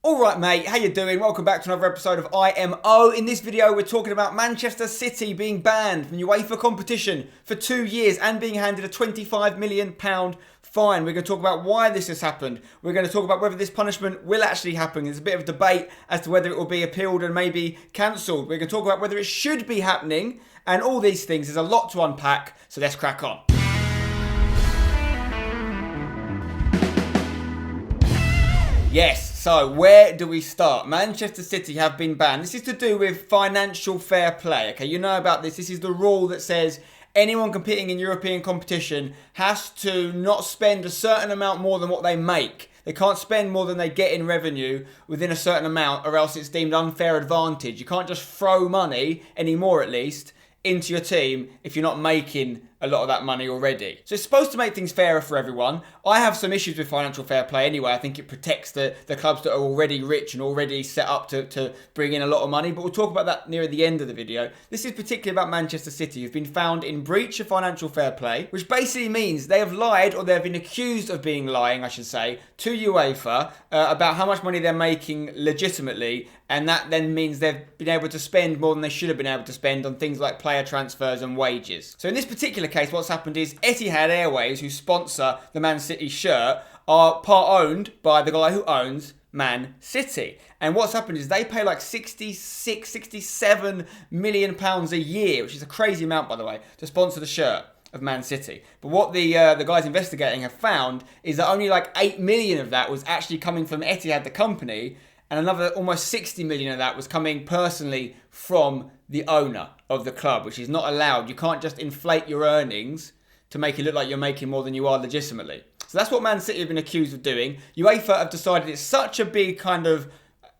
Alright mate, how you doing? Welcome back to another episode of IMO. In this video we're talking about Manchester City being banned from UEFA competition for 2 years and being handed a £25 million fine. We're going to talk about why this has happened. We're going to talk about whether this punishment will actually happen. There's a bit of debate as to whether it will be appealed and maybe cancelled. We're going to talk about whether it should be happening and all these things. There's a lot to unpack, so let's crack on. Yes, so where do we start? Manchester City have been banned. This is to do with financial fair play, okay? You know about this. This is the rule that says anyone competing in European competition has to not spend a certain amount more than what they make. They can't spend more than they get in revenue within a certain amount, or else it's deemed unfair advantage. You can't just throw money, anymore at least, into your team if you're not making a lot of that money already. So it's supposed to make things fairer for everyone. I have some issues with financial fair play anyway. I think it protects the clubs that are already rich and already set up to bring in a lot of money, but we'll talk about that near the end of the video. This is particularly about Manchester City, who've been found in breach of financial fair play, which basically means they have lied, or they've been accused of being lying, I should say, to UEFA about how much money they're making legitimately, and that then means they've been able to spend more than they should have been able to spend on things like player transfers and wages. So in this particular case, what's happened is Etihad Airways, who sponsor the Man City shirt, are part owned by the guy who owns Man City. And what's happened is they pay like 66, 67 million pounds a year, which is a crazy amount, by the way, to sponsor the shirt of Man City. But what the guys investigating have found is that only like 8 million of that was actually coming from Etihad, the company, and another almost 60 million of that was coming personally from the owner of the club, which is not allowed. You can't just inflate your earnings to make it look like you're making more than you are legitimately. So that's what Man City have been accused of doing. UEFA have decided it's such a big kind of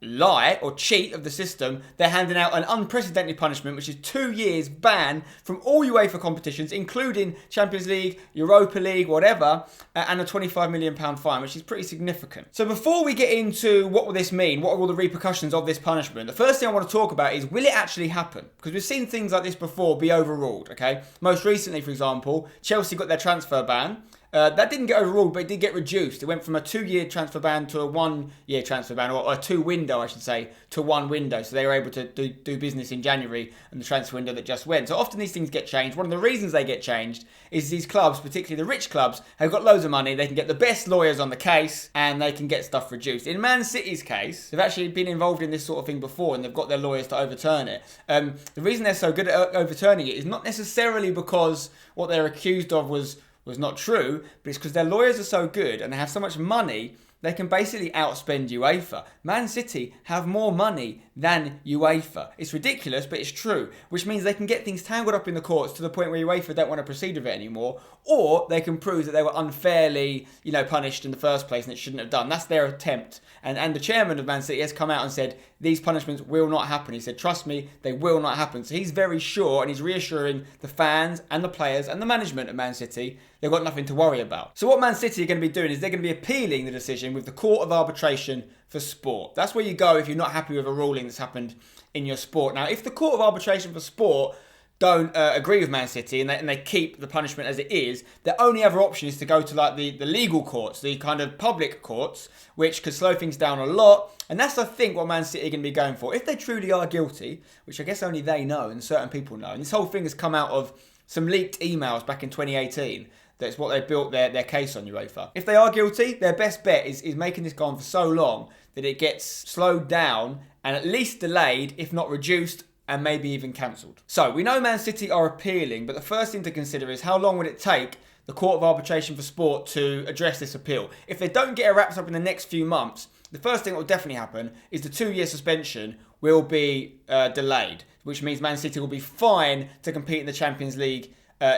lie or cheat of the system, they're handing out an unprecedented punishment, which is 2 years ban from all UEFA competitions, including Champions League, Europa League, whatever, and a £25 million fine, which is pretty significant. So before we get into what will this mean, what are all the repercussions of this punishment, the first thing I want to talk about is, will it actually happen? Because we've seen things like this before be overruled, okay? Most recently, for example, Chelsea got their transfer ban. That didn't get overruled, but it did get reduced. It went from a 2-year transfer ban to a 1-year transfer ban, or a 2-window, I should say, to 1 window. So they were able to do business in January and the transfer window that just went. So often these things get changed. One of the reasons they get changed is these clubs, particularly the rich clubs, have got loads of money. They can get the best lawyers on the case and they can get stuff reduced. In Man City's case, they've actually been involved in this sort of thing before and they've got their lawyers to overturn it. The reason they're so good at overturning it is not necessarily because what they're accused of was not true, but it's because their lawyers are so good and they have so much money, they can basically outspend UEFA. Man City have more money than UEFA. It's ridiculous, but it's true, which means they can get things tangled up in the courts to the point where UEFA don't want to proceed with it anymore, or they can prove that they were unfairly, punished in the first place and it shouldn't have done. That's their attempt. And the chairman of Man City has come out and said, these punishments will not happen. He said, trust me, they will not happen. So he's very sure and he's reassuring the fans and the players and the management of Man City they've got nothing to worry about. So what Man City are going to be doing is they're going to be appealing the decision with the Court of Arbitration for Sport. That's where you go if you're not happy with a ruling that's happened in your sport. Now, if the Court of Arbitration for Sport don't agree with Man City and they keep the punishment as it is, their only other option is to go to like the legal courts, the kind of public courts, which could slow things down a lot. And that's, I think, what Man City are going to be going for. If they truly are guilty, which I guess only they know and certain people know, and this whole thing has come out of some leaked emails back in 2018, that's what they built their case on, UEFA. If they are guilty, their best bet is making this go on for so long that it gets slowed down and at least delayed, if not reduced, and maybe even cancelled. So we know Man City are appealing, but the first thing to consider is how long would it take the Court of Arbitration for Sport to address this appeal? If they don't get it wrapped up in the next few months, the first thing that will definitely happen is the 2-year suspension will be delayed, which means Man City will be fine to compete in the Champions League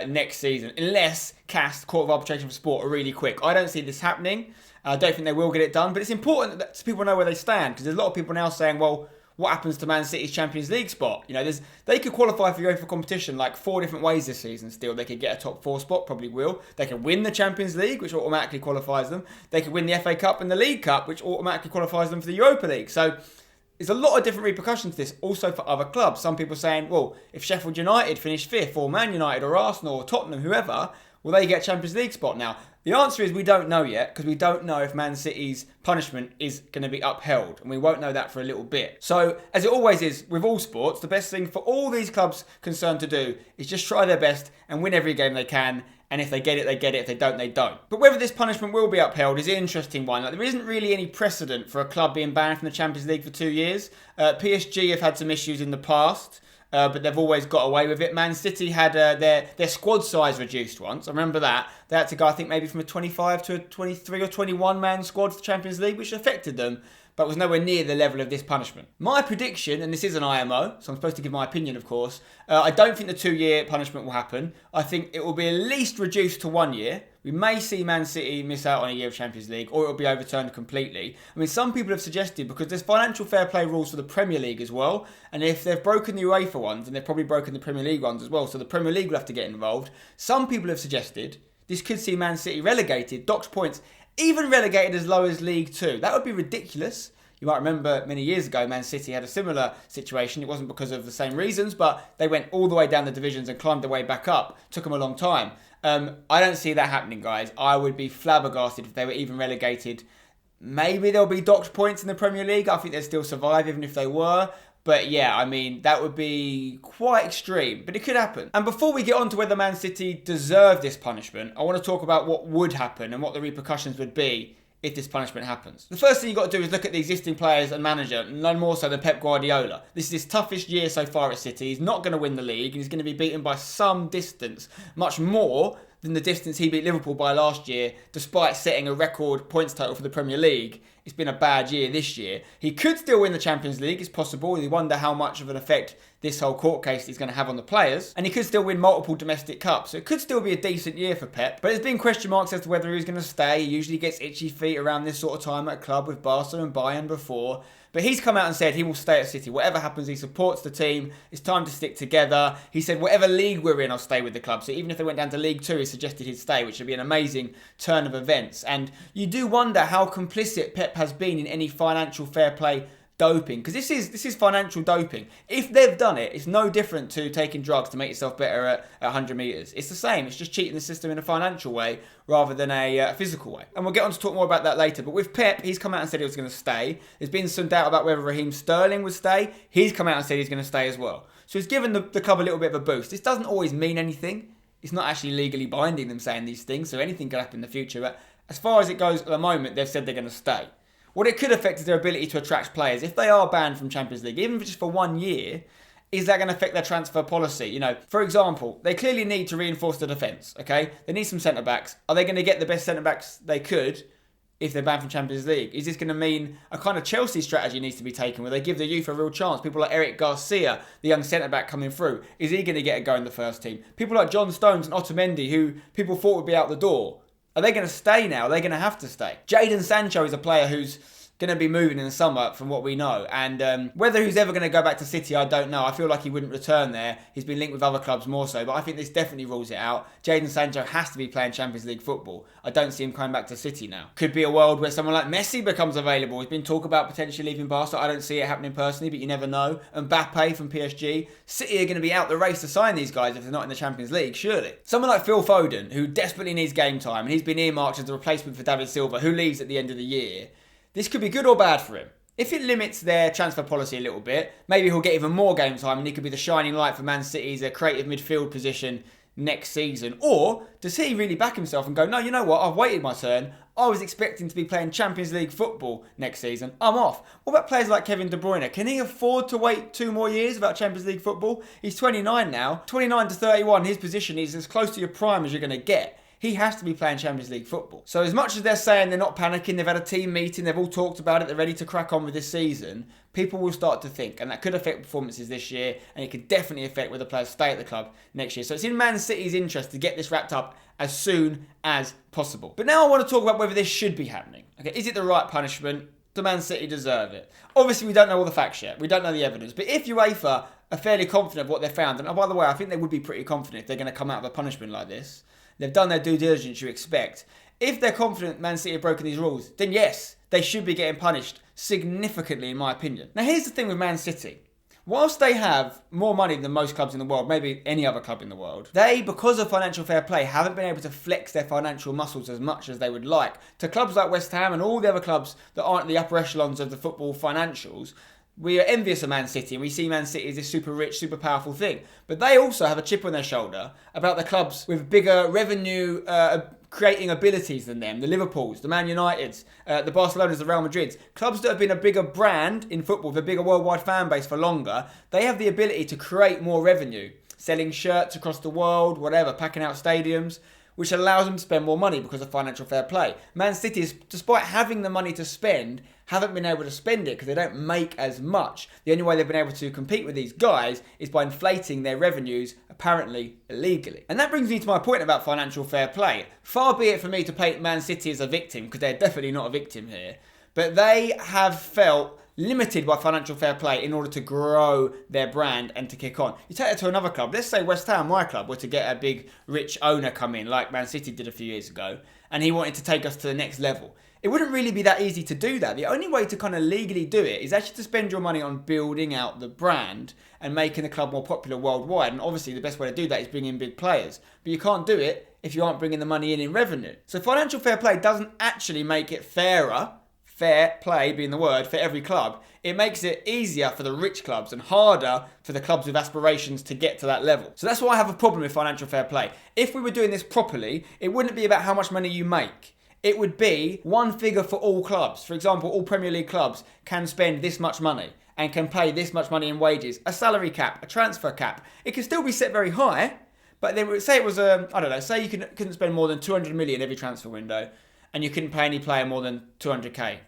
next season, unless CAS, Court of Arbitration for Sport, are really quick. I don't see this happening. I don't think they will get it done, but it's important that people know where they stand, because there's a lot of people now saying, well, what happens to Man City's Champions League spot? They could qualify for UEFA competition like 4 different ways this season still. They could get a top 4 spot, probably will. They can win the Champions League, which automatically qualifies them. They could win the FA Cup and the League Cup, which automatically qualifies them for the Europa League. So there's a lot of different repercussions to this, also for other clubs. Some people saying, well, if Sheffield United finish 5th, or Man United, or Arsenal, or Tottenham, whoever, will they get Champions League spot? Now, the answer is we don't know yet, because we don't know if Man City's punishment is going to be upheld, and we won't know that for a little bit. So, as it always is with all sports, the best thing for all these clubs concerned to do is just try their best and win every game they can. And if they get it, they get it. If they don't, they don't. But whether this punishment will be upheld is an interesting one. Like, there isn't really any precedent for a club being banned from the Champions League for 2 years. PSG have had some issues in the past. But they've always got away with it. Man City had their squad size reduced once. I remember that. They had to go, I think, maybe from a 25 to a 23 or 21 man squad for the Champions League, which affected them, but was nowhere near the level of this punishment. My prediction, and this is an IMO, so I'm supposed to give my opinion, of course, I don't think the 2-year punishment will happen. I think it will be at least reduced to 1 year. We may see Man City miss out on a year of Champions League, or it will be overturned completely. I mean, some people have suggested, because there's financial fair play rules for the Premier League as well, and if they've broken the UEFA ones, then they've probably broken the Premier League ones as well, so the Premier League will have to get involved. Some people have suggested this could see Man City relegated, docked points, even relegated as low as League 2. That would be ridiculous. You might remember many years ago, Man City had a similar situation. It wasn't because of the same reasons, but they went all the way down the divisions and climbed their way back up. Took them a long time. I don't see that happening, guys. I would be flabbergasted if they were even relegated. Maybe there'll be docked points in the Premier League. I think they'd still survive even if they were. But yeah, I mean, that would be quite extreme, but it could happen. And before we get on to whether Man City deserve this punishment, I want to talk about what would happen and what the repercussions would be if this punishment happens. The first thing you've got to do is look at the existing players and manager, none more so than Pep Guardiola. This is his toughest year so far at City. He's not going to win the league, and he's going to be beaten by some distance, much more than the distance he beat Liverpool by last year, despite setting a record points total for the Premier League. It's been a bad year this year. He could still win the Champions League, it's possible. You wonder how much of an effect this whole court case is going to have on the players. And he could still win multiple domestic cups. So it could still be a decent year for Pep. But there's been question marks as to whether he's going to stay. He usually gets itchy feet around this sort of time at a club with Barca and Bayern before. But he's come out and said he will stay at City. Whatever happens, he supports the team. It's time to stick together. He said, whatever league we're in, I'll stay with the club. So even if they went down to League 2, he suggested he'd stay, which would be an amazing turn of events. And you do wonder how complicit Pep has been in any financial fair play doping, because this is financial doping. If they've done it, it's no different to taking drugs to make yourself better at 100 metres. It's the same. It's just cheating the system in a financial way rather than a physical way. And we'll get on to talk more about that later. But with Pep, he's come out and said he was going to stay. There's been some doubt about whether Raheem Sterling would stay. He's come out and said he's going to stay as well. So he's given the club a little bit of a boost. This doesn't always mean anything. It's not actually legally binding them saying these things, so anything could happen in the future. But as far as it goes at the moment, they've said they're going to stay. What it could affect is their ability to attract players. If they are banned from Champions League, even if it's just for 1 year, is that going to affect their transfer policy? You know, for example, they clearly need to reinforce the defence, okay? They need some centre-backs. Are they going to get the best centre-backs they could if they're banned from Champions League? Is this going to mean a kind of Chelsea strategy needs to be taken where they give the youth a real chance? People like Eric Garcia, the young centre-back coming through, is he going to get a go in the first team? People like John Stones and Otamendi, who people thought would be out the door, are they going to stay now? Are they going to have to stay? Jadon Sancho is a player who's going to be moving in the summer from what we know. And whether he's ever going to go back to City, I don't know. I feel like he wouldn't return there. He's been linked with other clubs more so, but I think this definitely rules it out. Jadon Sancho has to be playing Champions League football. I don't see him coming back to City now. Could be a world where someone like Messi becomes available. There's been talk about potentially leaving Barca. I don't see it happening personally, but you never know. Mbappe from PSG. City are going to be out the race to sign these guys if they're not in the Champions League, surely. Someone like Phil Foden, who desperately needs game time, and he's been earmarked as the replacement for David Silva, who leaves at the end of the year. This could be good or bad for him. If it limits their transfer policy a little bit, maybe he'll get even more game time and he could be the shining light for Man City's creative midfield position next season. Or does he really back himself and go, no, you know what, I've waited my turn. I was expecting to be playing Champions League football next season. I'm off. What about players like Kevin De Bruyne? Can he afford to wait 2 more years without Champions League football? He's 29 now. 29 to 31, his position is as close to your prime as you're going to get. He has to be playing Champions League football. So as much as they're saying they're not panicking, they've had a team meeting, they've all talked about it, they're ready to crack on with this season, people will start to think. And that could affect performances this year, and it could definitely affect whether players stay at the club next year. So it's in Man City's interest to get this wrapped up as soon as possible. But now I want to talk about whether this should be happening. Okay, is it the right punishment? Do Man City deserve it? Obviously, we don't know all the facts yet. We don't know the evidence. But if UEFA are fairly confident of what they've found, and oh, by the way, I think they would be pretty confident if they're going to come out with a punishment like this. They've done their due diligence, you expect. If they're confident Man City have broken these rules, then yes, they should be getting punished significantly, in my opinion. Now, here's the thing with Man City. whilst they have more money than most clubs in the world, maybe any other club in the world, they, because of financial fair play, haven't been able to flex their financial muscles as much as they would like. To clubs like West Ham and all the other clubs that aren't the upper echelons of the football financials, we are envious of Man City and we see Man City as this super rich, super powerful thing. But they also have a chip on their shoulder about the clubs with bigger revenue creating abilities than them. The Liverpools, the Man Uniteds, the Barcelonas, the Real Madrids. Clubs that have been a bigger brand in football, with a bigger worldwide fan base for longer, they have the ability to create more revenue. Selling shirts across the world, whatever, packing out stadiums, which allows them to spend more money because of financial fair play. Man City, despite having the money to spend, haven't been able to spend it because they don't make as much. The only way they've been able to compete with these guys is by inflating their revenues, apparently illegally. And that brings me to my point about financial fair play. Far be it for me to paint Man City as a victim, because they're definitely not a victim here, but they have felt limited by financial fair play in order to grow their brand and to kick on. You take that to another club. Let's say West Ham, my club, were to get a big rich owner come in like Man City did a few years ago, and he wanted to take us to the next level. It wouldn't really be that easy to do that. The only way to kind of legally do it is actually to spend your money on building out the brand and making the club more popular worldwide. And obviously the best way to do that is bring in big players. But you can't do it if you aren't bringing the money in revenue. So financial fair play doesn't actually make it fairer, fair play being the word, for every club. It makes it easier for the rich clubs and harder for the clubs with aspirations to get to that level. So that's why I have a problem with financial fair play. If we were doing this properly, it wouldn't be about how much money you make. It would be one figure for all clubs. For example, all Premier League clubs can spend this much money and can pay this much money in wages. A salary cap, a transfer cap. It can still be set very high, but they would say it was say you couldn't spend more than 200 million every transfer window and you couldn't pay any player more than 200k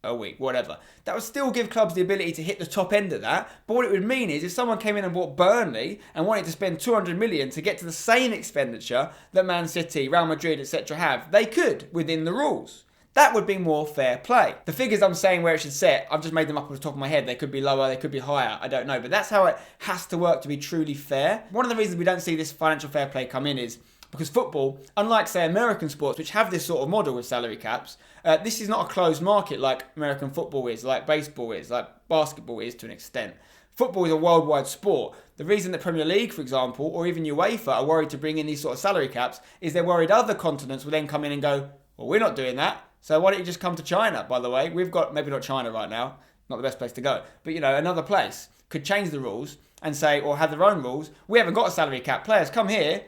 a week, whatever. That would still give clubs the ability to hit the top end of that. But what it would mean is if someone came in and bought Burnley and wanted to spend 200 million to get to the same expenditure that Man City, Real Madrid, etc. have, they could within the rules. That would be more fair play. The figures I'm saying where it should set, I've just made them up off the top of my head. They could be lower, they could be higher, I don't know. But that's how it has to work to be truly fair. One of the reasons we don't see this financial fair play come in is because football, unlike, say, American sports, which have this sort of model with salary caps, this is not a closed market like American football is, like baseball is, like basketball is to an extent. Football is a worldwide sport. The reason that Premier League, for example, or even UEFA are worried to bring in these sort of salary caps is they're worried other continents will then come in and go, well, we're not doing that, so why don't you just come to China, by the way? We've got, maybe not China right now, not the best place to go, but, another place could change the rules and say, or have their own rules. We haven't got a salary cap. Players, come here.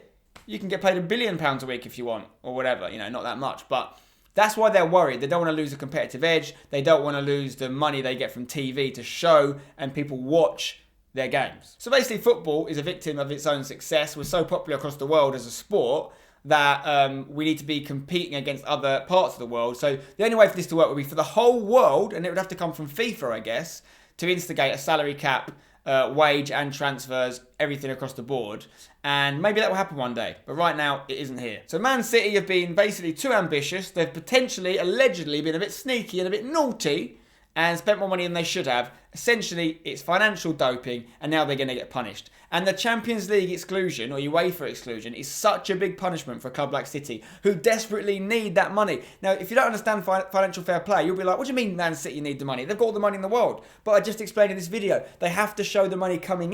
You can get paid £1 billion a week if you want, or whatever, not that much. But that's why they're worried. They don't want to lose a competitive edge. They don't want to lose the money they get from TV to show and people watch their games. So basically, football is a victim of its own success. We're so popular across the world as a sport that we need to be competing against other parts of the world. So the only way for this to work would be for the whole world, and it would have to come from FIFA, I guess, to instigate a salary cap, wage and transfers, everything across the board. And maybe that will happen one day. But right now, it isn't here. So Man City have been basically too ambitious. They've potentially, allegedly, been a bit sneaky and a bit naughty and spent more money than they should have. Essentially, it's financial doping, and now they're going to get punished. And the Champions League exclusion, or UEFA exclusion, is such a big punishment for a club like City, who desperately need that money. Now, if you don't understand financial fair play, you'll be like, what do you mean Man City need the money? They've got all the money in the world. But I just explained in this video, they have to show the money coming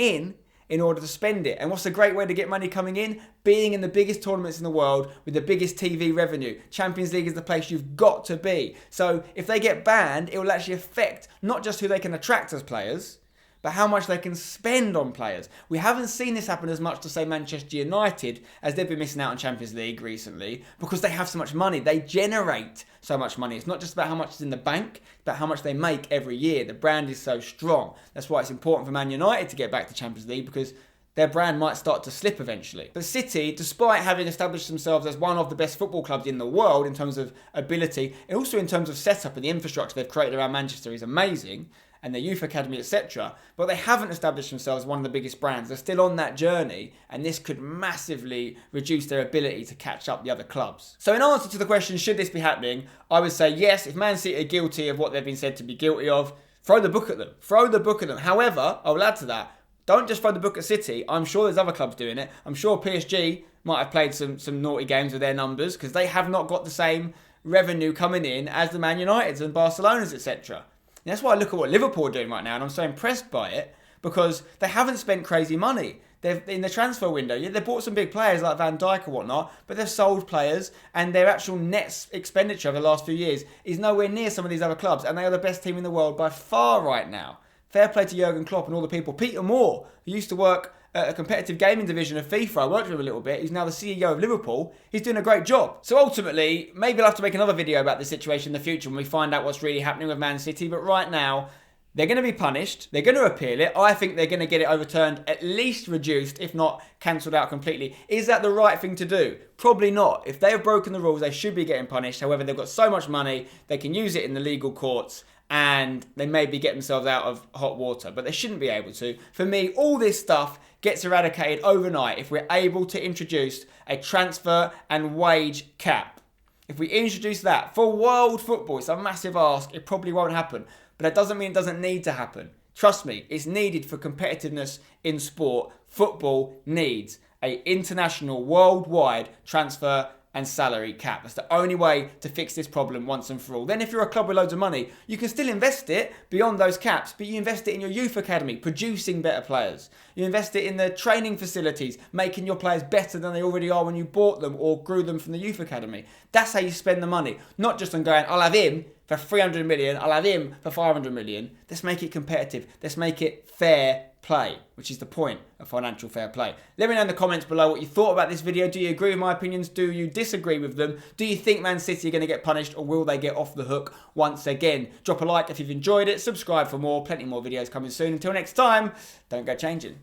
in order to spend it. And what's a great way to get money coming in? Being in the biggest tournaments in the world with the biggest TV revenue. Champions League is the place you've got to be. So if they get banned, it will actually affect not just who they can attract as players, but how much they can spend on players. We haven't seen this happen as much to, say, Manchester United, as they've been missing out on Champions League recently, because they have so much money. They generate so much money. It's not just about how much is in the bank, it's about how much they make every year. The brand is so strong. That's why it's important for Man United to get back to Champions League, because their brand might start to slip eventually. But City, despite having established themselves as one of the best football clubs in the world in terms of ability, and also in terms of setup and the infrastructure they've created around Manchester is amazing, and their youth academy, etc. But they haven't established themselves as one of the biggest brands. They're still on that journey, and this could massively reduce their ability to catch up the other clubs. So in answer to the question, should this be happening, I would say yes. If Man City are guilty of what they've been said to be guilty of, throw the book at them. Throw the book at them. However, I will add to that, don't just throw the book at City. I'm sure there's other clubs doing it. I'm sure PSG might have played some naughty games with their numbers, because they have not got the same revenue coming in as the Man Uniteds and Barcelonas, etc. And that's why I look at what Liverpool are doing right now, and I'm so impressed by it. because they haven't spent crazy money. They've, in the transfer window, yeah, they bought some big players like Van Dijk and whatnot, but they've sold players, and their actual net expenditure over the last few years is nowhere near some of these other clubs, and they are the best team in the world by far right now. Fair play to Jurgen Klopp and all the people. Peter Moore, who used to work at a competitive gaming division of FIFA, I worked with him a little bit, he's now the CEO of Liverpool, he's doing a great job. So ultimately, maybe I'll have to make another video about this situation in the future when we find out what's really happening with Man City, but right now, they're going to be punished. They're going to appeal it. I think they're going to get it overturned, at least reduced, if not cancelled out completely. Is that the right thing to do? Probably not. If they have broken the rules, they should be getting punished. However, they've got so much money, they can use it in the legal courts, and they maybe get themselves out of hot water, but they shouldn't be able to. For me, all this stuff gets eradicated overnight if we're able to introduce a transfer and wage cap. If we introduce that for world football, it's a massive ask. It probably won't happen. But that doesn't mean it doesn't need to happen. Trust me, it's needed for competitiveness in sport. Football needs an international, worldwide transfer and salary cap. That's the only way to fix this problem once and for all. Then if you're a club with loads of money, you can still invest it beyond those caps, but you invest it in your youth academy, producing better players. You invest it in the training facilities, making your players better than they already are when you bought them or grew them from the youth academy. That's how you spend the money. Not just on going, I'll have him for 300 million, I'll have him for 500 million. Let's make it competitive. Let's make it fair play, which is the point of financial fair play. Let me know in the comments below what you thought about this video. Do you agree with my opinions? Do you disagree with them? Do you think Man City are going to get punished, or will they get off the hook once again? Drop a like if you've enjoyed it. Subscribe for more. Plenty more videos coming soon. Until next time, don't go changing.